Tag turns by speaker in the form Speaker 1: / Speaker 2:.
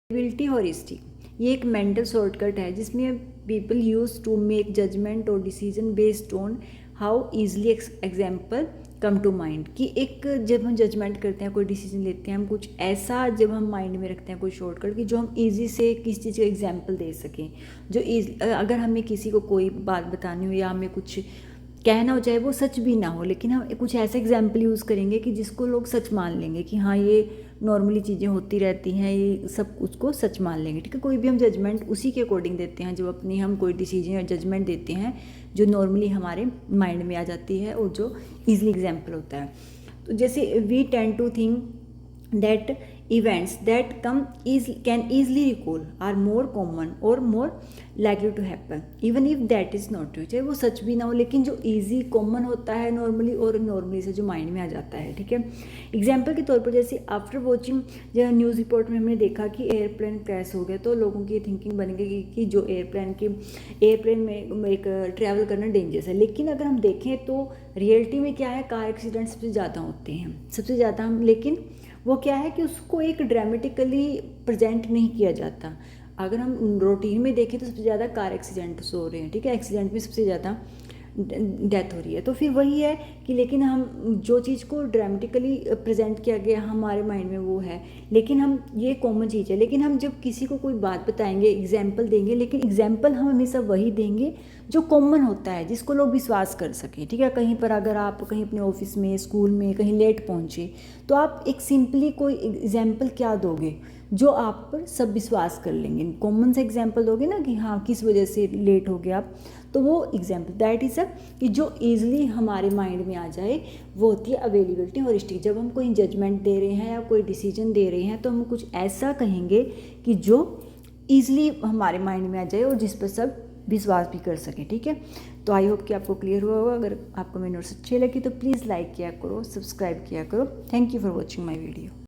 Speaker 1: Availability हॉरिस्टिक, ये एक mental shortcut है जिसमें people use to make judgement और decision based on how easily example come to mind. कि एक जब हम जजमेंट करते हैं, कोई डिसीजन लेते हैं, हम कुछ ऐसा जब हम माइंड में रखते हैं कोई शॉर्टकट कि जो हम इजी से किसी चीज़ का एग्जाम्पल दे सकें। जो अगर हमें किसी को कोई बात बतानी हो या हमें कुछ कहना हो, चाहे वो सच भी ना हो, लेकिन हम कुछ ऐसा एग्जाम्पल यूज़ करेंगे कि जिसको लोग सच मान लेंगे कि हाँ ये नॉर्मली चीज़ें होती रहती हैं, ये सब उसको सच मान लेंगे। ठीक है, कोई भी हम जजमेंट उसी के अकॉर्डिंग देते हैं जब अपनी हम कोई डिसीजन या जजमेंट देते हैं जो नॉर्मली हमारे माइंड में आ जाती है और जो ईजिली एग्जाम्पल होता है। तो जैसे we tend to think that events that can easily recall are more common or more likely to happen even if that is not true। चाहे वो सच भी ना हो, लेकिन जो easy common होता है नॉर्मली और नॉर्मली से जो माइंड में आ जाता है। ठीक है, एग्जाम्पल के तौर पर जैसे आफ्टर वॉचिंग जो न्यूज़ रिपोर्ट में हमने देखा कि एयरप्लेन क्रैश हो गया, तो लोगों की थिंकिंग बन गई कि जो एयरप्लेन में एक ट्रैवल करना डेंजरस है। लेकिन अगर हम देखें तो रियलिटी में क्या है, कार एक्सीडेंट सबसे ज़्यादा होते हैं, सबसे ज़्यादा। लेकिन वो क्या है कि उसको एक ड्रामेटिकली प्रेजेंट नहीं किया जाता। अगर हम रूटीन में देखें तो सबसे ज़्यादा कार एक्सीडेंट्स हो रहे हैं। ठीक है, एक्सीडेंट में सबसे ज़्यादा डेथ हो रही है। तो फिर वही है कि लेकिन हम जो चीज़ को ड्रामेटिकली प्रेजेंट किया गया हमारे माइंड में वो है, लेकिन हम ये कॉमन चीज़ है। लेकिन हम जब किसी को कोई बात बताएंगे, एग्जाम्पल देंगे, लेकिन एग्जाम्पल हम हमेशा वही देंगे जो कॉमन होता है, जिसको लोग विश्वास कर सकें। ठीक है, कहीं पर अगर आप कहीं अपने ऑफिस में, स्कूल में कहीं लेट पहुँचे, तो आप एक सिंपली कोई एग्जाम्पल क्या दोगे जो आप पर सब विश्वास कर लेंगे। कॉमन सा एग्जाम्पल दोगे ना कि हाँ किस वजह से लेट हो गया आप, तो वो एग्जाम्पल दैट इज़ कि जो ईजिली हमारे माइंड में आ जाए वो होती है अवेलेबिलिटी हॉरिस्टिक। जब हम कोई जजमेंट दे रहे हैं या कोई डिसीजन दे रहे हैं तो हम कुछ ऐसा कहेंगे कि जो ईजिली हमारे माइंड में आ जाए और जिस पर सब विश्वास भी कर सकें। ठीक है, तो आई होप कि आपको क्लियर हुआ होगा। अगर आपको मेरी नोट्स अच्छी लगी तो प्लीज़ लाइक किया करो, सब्सक्राइब किया करो। Thank you for watching my video.